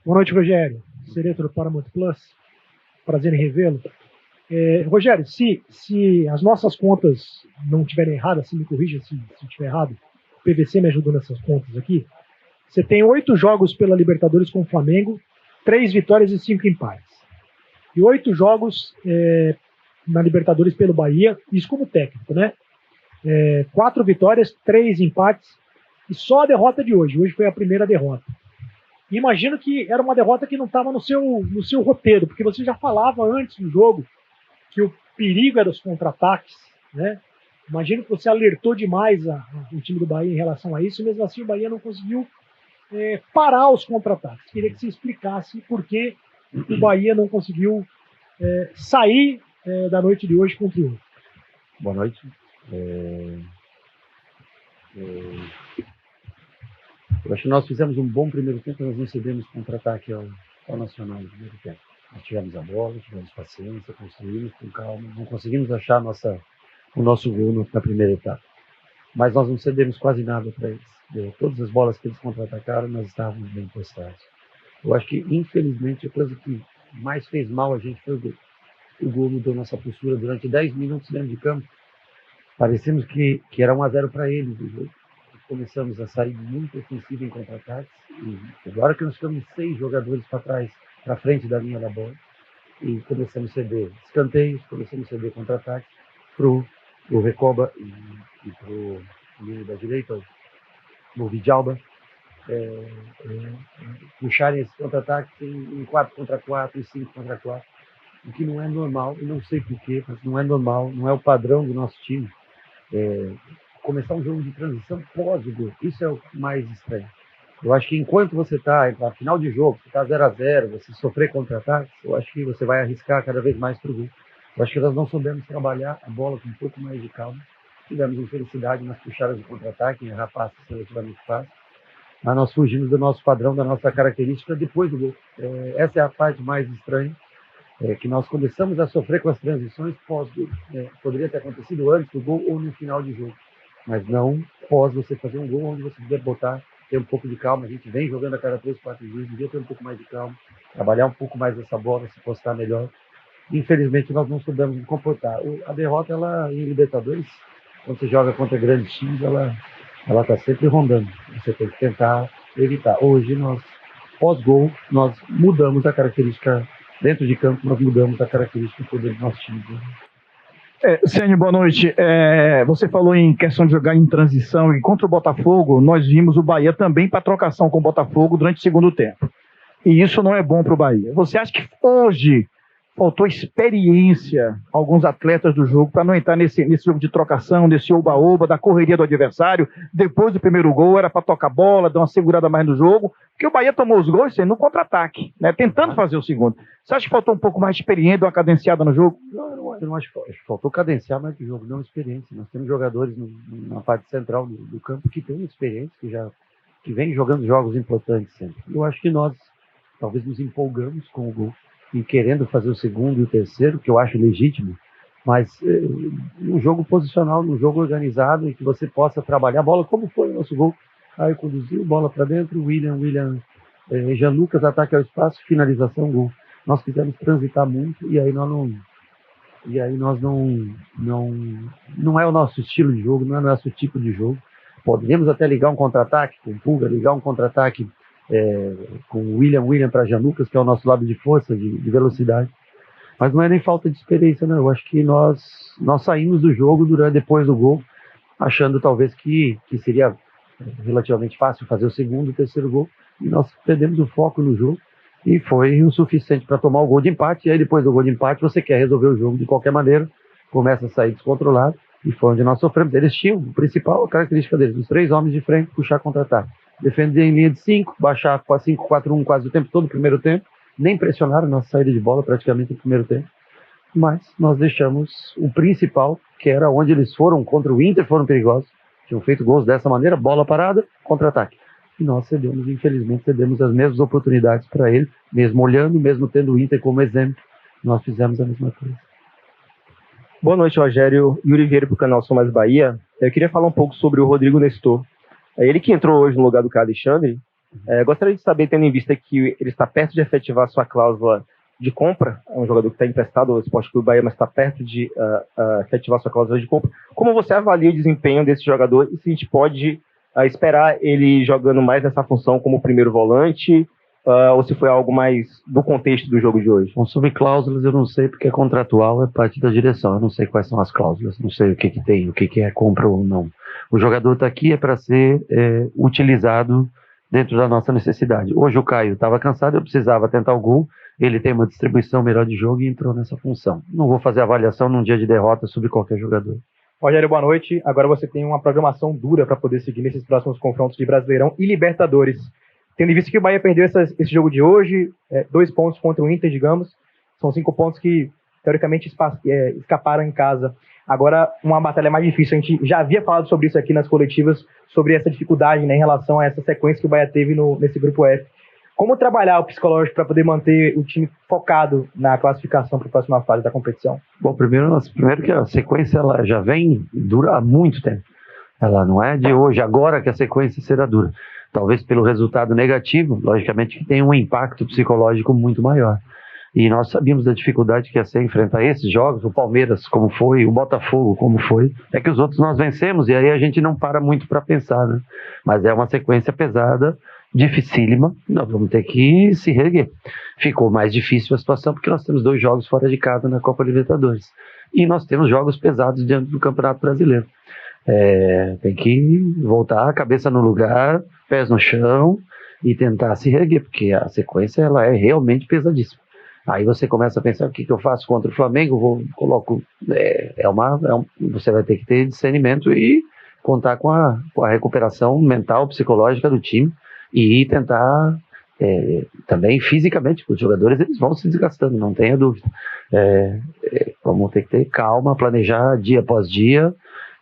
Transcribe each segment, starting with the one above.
Boa noite, Rogério. Sereto do Paramount Plus. Prazer em revê-lo. Rogério, se as nossas contas não estiverem erradas, se me corrija se estiver errado, o PVC me ajudou nessas contas aqui. Você tem 8 jogos pela Libertadores com o Flamengo, 3 vitórias e 5 empates. E 8 jogos na Libertadores pelo Bahia, isso como técnico, né? 4 vitórias, 3 empates e só a derrota de hoje. Hoje foi a primeira derrota. E imagino que era uma derrota que não estava no seu roteiro, porque você já falava antes do jogo que o perigo era os contra-ataques, né? Imagino que você alertou demais o time do Bahia em relação a isso, e mesmo assim o Bahia não conseguiu parar os contra-ataques. Queria que você explicasse por que o Bahia não conseguiu sair da noite de hoje com o triunfo. Boa noite. Eu acho que nós fizemos um bom primeiro tempo, nós não cedemos contra-ataque ao Nacional no primeiro tempo. Nós tivemos a bola, tivemos paciência, construímos com calma, não conseguimos achar o nosso gol na primeira etapa. Mas nós não cedemos quase nada para eles. Todas as bolas que eles contra-atacaram, nós estávamos bem postados. Eu acho que, infelizmente, a coisa que mais fez mal a gente foi o gol. O gol mudou nossa postura durante 10 minutos dentro de campo. Parecemos que era 1-0 para eles o jogo. Começamos a sair muito ofensivo em contra-ataques. E agora que nós ficamos 6 jogadores para trás, para frente da linha da bola, e começamos a ceder escanteios, começamos a ceder contra-ataques para o Recoba e para o menino da direita, o Vidalba, puxarem esses contra-ataques em 4 contra 4 e 5 contra 4, o que não é normal, e não sei porquê, mas não é normal, não é o padrão do nosso time. Começar um jogo de transição pós o gol, isso é o mais estranho. Eu acho que enquanto você está na final de jogo, você está 0-0, você sofrer contra-ataques, eu acho que você vai arriscar cada vez mais para o gol. Eu acho que nós não soubemos trabalhar a bola com um pouco mais de calma. Tivemos infelicidade nas puxadas de contra-ataque, em errar passes relativamente fáceis. Mas nós fugimos do nosso padrão, da nossa característica depois do gol. Essa é a parte mais estranha, que nós começamos a sofrer com as transições pós-gol. Poderia ter acontecido antes do gol ou no final de jogo, mas não pós você fazer um gol onde você puder ter um pouco de calma. A gente vem jogando a cada 3, 4 dias, devia ter um pouco mais de calma, trabalhar um pouco mais essa bola, se postar melhor. Infelizmente, nós não soubemos nos comportar. A derrota, ela em Libertadores, quando você joga contra grandes times, ela está sempre rondando. Você tem que tentar evitar. Hoje, pós-gol, nós mudamos a característica, dentro de campo, nós mudamos a característica do nosso time. Ceni, boa noite. Você falou em questão de jogar em transição, e contra o Botafogo, nós vimos o Bahia também para trocação com o Botafogo durante o segundo tempo. E isso não é bom para o Bahia. Você acha que hoje faltou experiência a alguns atletas do jogo para não entrar nesse jogo de trocação, nesse oba-oba, da correria do adversário? Depois do primeiro gol, era para tocar bola, dar uma segurada mais no jogo, porque o Bahia tomou os gols no contra-ataque, né, tentando fazer o segundo. Você acha que faltou um pouco mais de experiência, uma cadenciada no jogo? Eu não acho que faltou cadenciar mais o jogo, não experiência. Nós temos jogadores na parte central do campo que têm experiência, que vem jogando jogos importantes sempre. Eu acho que nós talvez nos empolgamos com o gol e querendo fazer o segundo e o terceiro, que eu acho legítimo, mas num jogo posicional, num jogo organizado, em que você possa trabalhar a bola, como foi o nosso gol. Aí conduziu, bola para dentro, William, Jean Lucas, ataque ao espaço, finalização, gol. Nós quisemos transitar muito e aí nós não é o nosso estilo de jogo, não é o nosso tipo de jogo. Poderíamos até ligar um contra-ataque com Pulga, ligar um contra-ataque com o William para Jean Lucas, que é o nosso lado de força, de velocidade. Mas não é nem falta de experiência, não. Eu acho que nós saímos do jogo depois do gol, achando talvez que seria relativamente fácil fazer o segundo e o terceiro gol, e nós perdemos o foco no jogo, e foi o suficiente para tomar o gol de empate. E aí depois do gol de empate você quer resolver o jogo de qualquer maneira, começa a sair descontrolado, e foi onde nós sofremos. Eles tinham, a principal característica deles, os 3 homens de frente, puxar contra-ataque, defender em linha de 5, baixar para 5-4-1 quase o tempo todo, o primeiro tempo, nem pressionaram nossa saída de bola praticamente no primeiro tempo, mas nós deixamos o principal, que era onde eles foram contra o Inter, foram perigosos, tinham feito gols dessa maneira, bola parada, contra-ataque. E nós infelizmente cedemos as mesmas oportunidades para ele, mesmo olhando, mesmo tendo o Inter como exemplo, nós fizemos a mesma coisa. Boa noite, Rogério. Yuri Vieira para o canal Sou Mais Bahia. Eu queria falar um pouco sobre o Rodrigo Nestor. É ele que entrou hoje no lugar do Caio Alexandre. Gostaria de saber, tendo em vista que ele está perto de efetivar sua cláusula de compra, é um jogador que está emprestado ao Sport Clube Bahia, mas está perto de efetivar sua cláusula de compra. Como você avalia o desempenho desse jogador e se a gente pode esperar ele jogando mais nessa função como primeiro volante, ou se foi algo mais do contexto do jogo de hoje? Bom, sobre cláusulas eu não sei, porque é contratual, é parte da direção. Eu não sei quais são as cláusulas, não sei o que tem, o que é compra ou não. O jogador está aqui para ser utilizado dentro da nossa necessidade. Hoje o Caio estava cansado, eu precisava tentar o gol, ele tem uma distribuição melhor de jogo e entrou nessa função. Não vou fazer avaliação num dia de derrota sobre qualquer jogador. Rogério, boa noite. Agora você tem uma programação dura para poder seguir nesses próximos confrontos de Brasileirão e Libertadores. Tendo em vista que o Bahia perdeu esse jogo de hoje, 2 pontos contra o Inter, digamos, são 5 pontos que, teoricamente, escaparam em casa. Agora, uma batalha mais difícil. A gente já havia falado sobre isso aqui nas coletivas, sobre essa dificuldade, né, em relação a essa sequência que o Bahia teve nesse grupo F. Como trabalhar o psicológico para poder manter o time focado na classificação para a próxima fase da competição? Bom, primeiro que a sequência ela já dura há muito tempo. Ela não é de hoje, agora que a sequência será dura. Talvez pelo resultado negativo, logicamente que tem um impacto psicológico muito maior. E nós sabíamos da dificuldade que ia ser enfrentar esses jogos, o Palmeiras como foi, o Botafogo como foi. É que os outros nós vencemos e aí a gente não para muito para pensar, né? Mas é uma sequência pesada, dificílima, nós vamos ter que se reerguer. Ficou mais difícil a situação porque nós temos 2 jogos fora de casa na Copa Libertadores. E nós temos jogos pesados dentro do Campeonato Brasileiro. Tem que voltar a cabeça no lugar, pés no chão e tentar se reerguer, porque a sequência ela é realmente pesadíssima. Aí você começa a pensar o que eu faço contra o Flamengo, você vai ter que ter discernimento e contar com a recuperação mental, psicológica do time e tentar também fisicamente, porque os jogadores eles vão se desgastando, não tenha dúvida. Vamos ter que ter calma, planejar dia após dia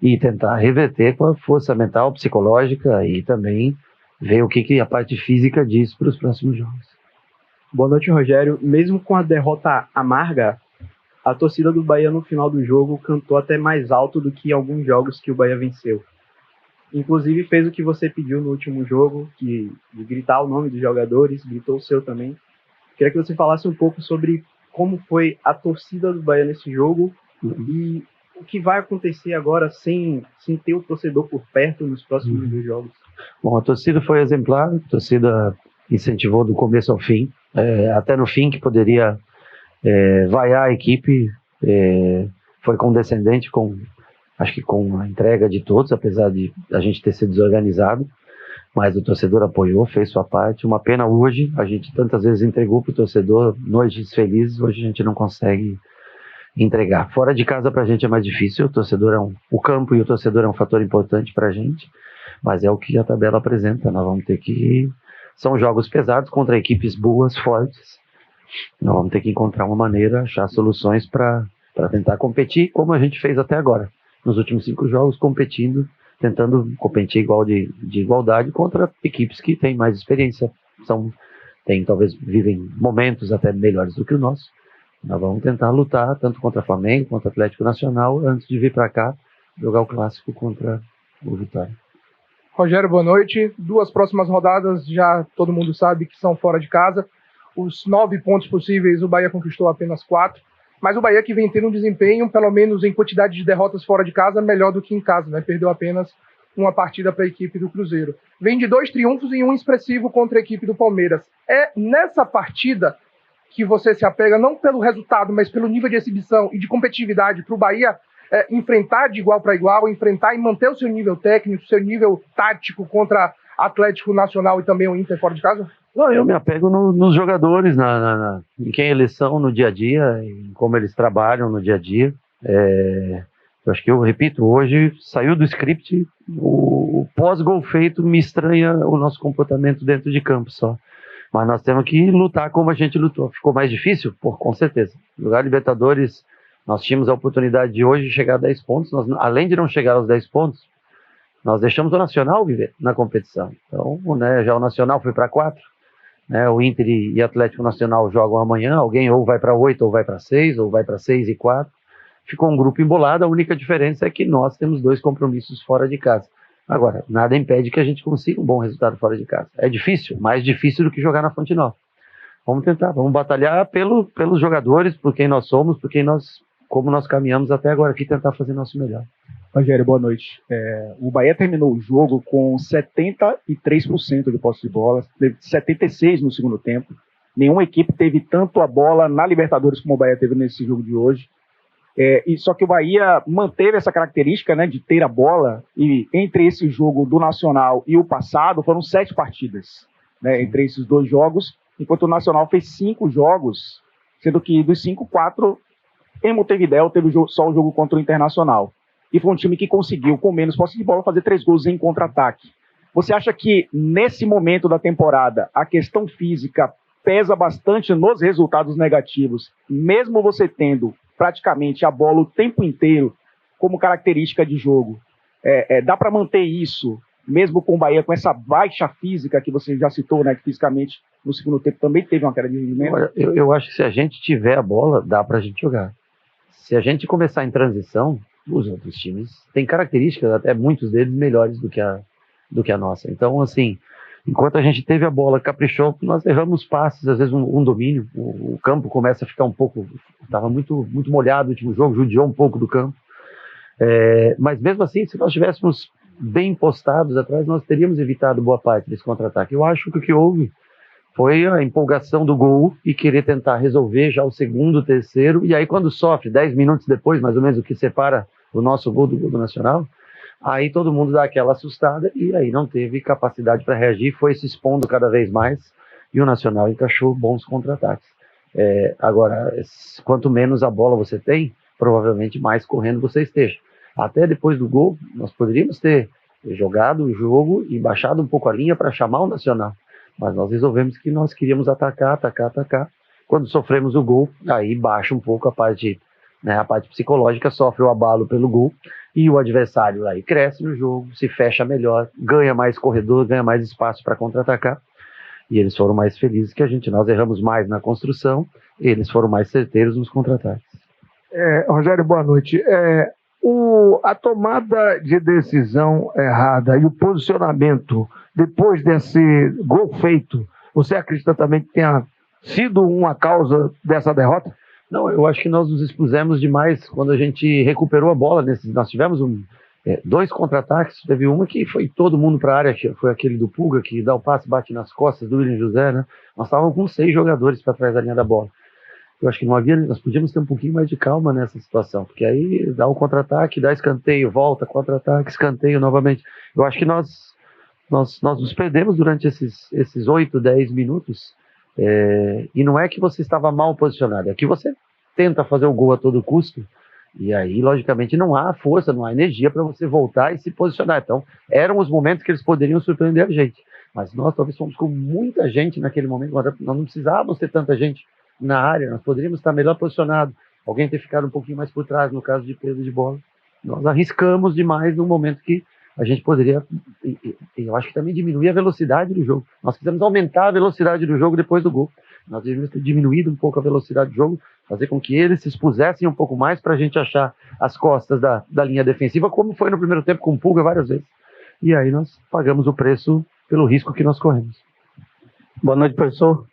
e tentar reverter com a força mental, psicológica e também ver o que a parte física diz para os próximos jogos. Boa noite, Rogério. Mesmo com a derrota amarga, a torcida do Bahia no final do jogo cantou até mais alto do que em alguns jogos que o Bahia venceu. Inclusive fez o que você pediu no último jogo, de gritar o nome dos jogadores, gritou o seu também. Queria que você falasse um pouco sobre como foi a torcida do Bahia nesse jogo e o que vai acontecer agora sem ter o torcedor por perto nos próximos 2 jogos. Bom, a torcida foi exemplar, a torcida incentivou do começo ao fim, até no fim que poderia vaiar a equipe, foi condescendente acho que com a entrega de todos, apesar de a gente ter sido desorganizado, mas o torcedor apoiou, fez sua parte. Uma pena hoje, a gente tantas vezes entregou para o torcedor noites felizes, hoje a gente não consegue entregar. Fora de casa para a gente é mais difícil, o campo e o torcedor é um fator importante para a gente, mas é o que a tabela apresenta, nós vamos ter que... São jogos pesados contra equipes boas, fortes, nós vamos ter que encontrar uma maneira, achar soluções para tentar competir como a gente fez até agora. Nos últimos 5 jogos, tentando competir de igualdade contra equipes que têm mais experiência, talvez vivem momentos até melhores do que o nosso. Nós vamos tentar lutar tanto contra Flamengo, contra Atlético Nacional, antes de vir para cá jogar o clássico contra o Vitória. Rogério, boa noite. 2 próximas rodadas, já todo mundo sabe que são fora de casa. Os 9 pontos possíveis, o Bahia conquistou apenas 4. Mas o Bahia que vem tendo um desempenho, pelo menos em quantidade de derrotas fora de casa, melhor do que em casa, né? Perdeu apenas uma partida para a equipe do Cruzeiro. Vem de 2 triunfos e um expressivo contra a equipe do Palmeiras. É nessa partida que você se apega, não pelo resultado, mas pelo nível de exibição e de competitividade para o Bahia enfrentar de igual para igual, enfrentar e manter o seu nível técnico, seu nível tático contra Atlético Nacional e também o Inter fora de casa? Não, eu me apego nos jogadores, em quem eles são no dia a dia, em como eles trabalham no dia a dia. Eu acho que eu repito, hoje saiu do script, o pós-gol feito me estranha o nosso comportamento dentro de campo só. Mas nós temos que lutar como a gente lutou. Ficou mais difícil? Com certeza. Jogar Libertadores, nós tínhamos a oportunidade de hoje chegar a 10 pontos. Nós, além de não chegar aos 10 pontos, nós deixamos o Nacional viver na competição. Então, já o Nacional foi para 4. O Inter e Atlético Nacional jogam amanhã. Alguém ou vai para 8, ou vai para 6, ou vai para 6 e 4. Ficou um grupo embolado. A única diferença é que nós temos 2 compromissos fora de casa. Agora, nada impede que a gente consiga um bom resultado fora de casa. É difícil, mais difícil do que jogar na Fonte Nova. Vamos tentar, vamos batalhar pelos jogadores, por quem nós somos, como nós caminhamos até agora aqui, tentar fazer nosso melhor. Rogério, boa noite. O Bahia terminou o jogo com 73% de posse de bola, teve 76% no segundo tempo. Nenhuma equipe teve tanto a bola na Libertadores como o Bahia teve nesse jogo de hoje. E só que o Bahia manteve essa característica, né, de ter a bola, e entre esse jogo do Nacional e o passado foram 7 partidas, né, entre esses 2 jogos, enquanto o Nacional fez 5 jogos, sendo que dos 5, 4 em Montevidéu teve só o jogo contra o Internacional. E foi um time que conseguiu, com menos posse de bola, fazer 3 gols em contra-ataque. Você acha que, nesse momento da temporada, a questão física pesa bastante nos resultados negativos, mesmo você tendo praticamente a bola o tempo inteiro como característica de jogo? Dá para manter isso, mesmo com o Bahia, com essa baixa física que você já citou, né, que fisicamente no segundo tempo também teve uma queda de rendimento? Eu acho que se a gente tiver a bola, dá para a gente jogar. Se a gente começar em transição, os outros times têm características, até muitos deles, melhores do que a nossa. Então, assim, enquanto a gente teve a bola, caprichou, nós erramos passes, às vezes um domínio, o campo começa a ficar um pouco, estava muito molhado o último jogo, judiou um pouco do campo. Mas mesmo assim, se nós estivéssemos bem postados atrás, nós teríamos evitado boa parte desse contra-ataque. Eu acho que o que houve foi a empolgação do gol e querer tentar resolver já o segundo, terceiro, e aí quando sofre, 10 minutos depois, mais ou menos, o que separa o nosso gol do Nacional, aí todo mundo dá aquela assustada e aí não teve capacidade para reagir, foi se expondo cada vez mais e o Nacional encaixou bons contra-ataques. Agora, quanto menos a bola você tem, provavelmente mais correndo você esteja. Até depois do gol, nós poderíamos ter jogado o jogo e baixado um pouco a linha para chamar o Nacional. Mas nós resolvemos que nós queríamos atacar. Quando sofremos o gol, aí baixa um pouco a parte psicológica, sofre o abalo pelo gol, e o adversário aí cresce no jogo, se fecha melhor, ganha mais corredor, ganha mais espaço para contra-atacar, e eles foram mais felizes que a gente. Nós erramos mais na construção, eles foram mais certeiros nos contra-ataques. Rogério, boa noite. A tomada de decisão errada e o posicionamento depois desse gol feito, você acredita também que tenha sido uma causa dessa derrota? Não, eu acho que nós nos expusemos demais quando a gente recuperou a bola. Nós tivemos 2 contra-ataques, teve uma que foi todo mundo para a área, que foi aquele do Pulga, que dá o passe, bate nas costas do William José, né? Nós estávamos com 6 jogadores para trás da linha da bola. Eu acho que nós podíamos ter um pouquinho mais de calma nessa situação, porque aí dá o contra-ataque, dá escanteio, volta, contra-ataque, escanteio novamente. Eu acho que nós nos perdemos durante esses 8, 10 minutos, e não é que você estava mal posicionado, é que você tenta fazer o gol a todo custo, e aí, logicamente, não há força, não há energia para você voltar e se posicionar. Então, eram os momentos que eles poderiam surpreender a gente, mas nós talvez fomos com muita gente naquele momento, nós não precisávamos ter tanta gente na área, nós poderíamos estar melhor posicionado, alguém ter ficado um pouquinho mais por trás no caso de perda de bola. Nós arriscamos demais no momento que a gente poderia, eu acho que também diminuir a velocidade do jogo. Nós quisemos aumentar a velocidade do jogo depois do gol. Nós devíamos ter diminuído um pouco a velocidade do jogo, fazer com que eles se expusessem um pouco mais para a gente achar as costas da linha defensiva, como foi no primeiro tempo com o Pulga várias vezes. E aí nós pagamos o preço pelo risco que nós corremos. Boa noite, professor.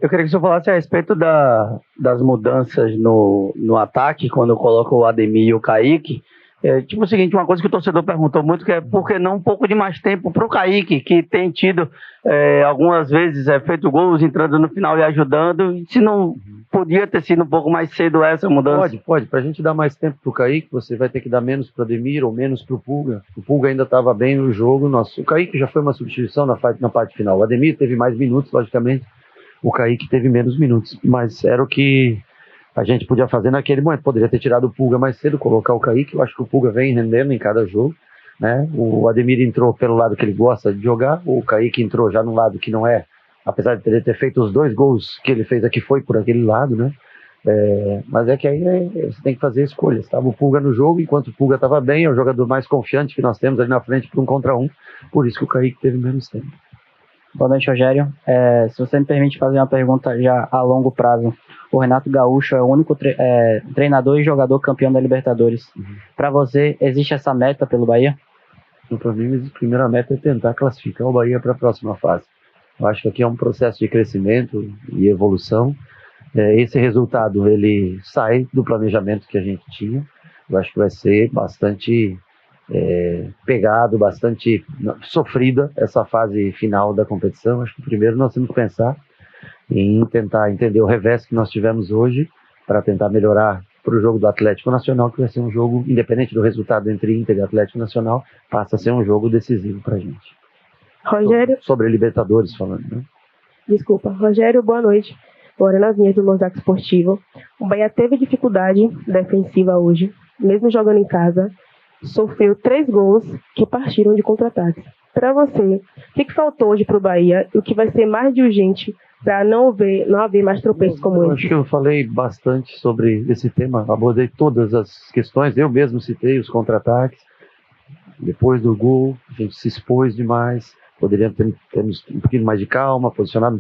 Eu queria que o senhor falasse a respeito das mudanças no ataque, quando eu coloco o Ademir e o Kaique. Tipo o seguinte, uma coisa que o torcedor perguntou muito, que é por que não um pouco de mais tempo para o Kaique, que tem tido algumas vezes feito gols, entrando no final e ajudando, e se não podia ter sido um pouco mais cedo essa mudança? Pode. Para a gente dar mais tempo para o Kaique, você vai ter que dar menos para o Ademir ou menos para o Pulga. O Pulga ainda estava bem no jogo. O Kaique já foi uma substituição na parte final. O Ademir teve mais minutos, logicamente. O Kaique teve menos minutos, mas era o que a gente podia fazer naquele momento. Poderia ter tirado o Pulga mais cedo, colocar o Kaique. Eu acho que o Pulga vem rendendo em cada jogo, né? O Ademir entrou pelo lado que ele gosta de jogar, o Kaique entrou já no lado que não é, apesar de ter feito os 2 gols que ele fez aqui, foi por aquele lado, né? Mas é que aí você tem que fazer escolhas. Estava o Pulga no jogo, enquanto o Pulga estava bem, é o jogador mais confiante que nós temos ali na frente para 1 contra 1, por isso que o Kaique teve menos tempo. Boa noite, Rogério. Se você me permite fazer uma pergunta já a longo prazo. O Renato Gaúcho é o único treinador e jogador campeão da Libertadores. Para você, existe essa meta pelo Bahia? Para mim, a primeira meta é tentar classificar o Bahia para a próxima fase. Eu acho que aqui é um processo de crescimento e evolução. Esse resultado, ele sai do planejamento que a gente tinha. Eu acho que vai ser bastante pegado, bastante sofrida essa fase final da competição. Acho que primeiro nós temos que pensar em tentar entender o revés que nós tivemos hoje para tentar melhorar para o jogo do Atlético Nacional, que vai ser um jogo, independente do resultado entre Inter e Atlético Nacional, passa a ser um jogo decisivo para a gente. Rogério. Sobre Libertadores falando, né? Desculpa. Rogério, boa noite. Bora nas linhas do Mosaico Esportivo. O Bahia teve dificuldade defensiva hoje, mesmo jogando em casa. Sofreu 3 gols que partiram de contra-ataques. Para você, o que faltou hoje para o Bahia e o que vai ser mais de urgente para não haver mais tropeços como esse? Acho que eu falei bastante sobre esse tema, abordei todas as questões, eu mesmo citei os contra-ataques. Depois do gol, a gente se expôs demais, poderíamos ter um pouquinho mais de calma, posicionado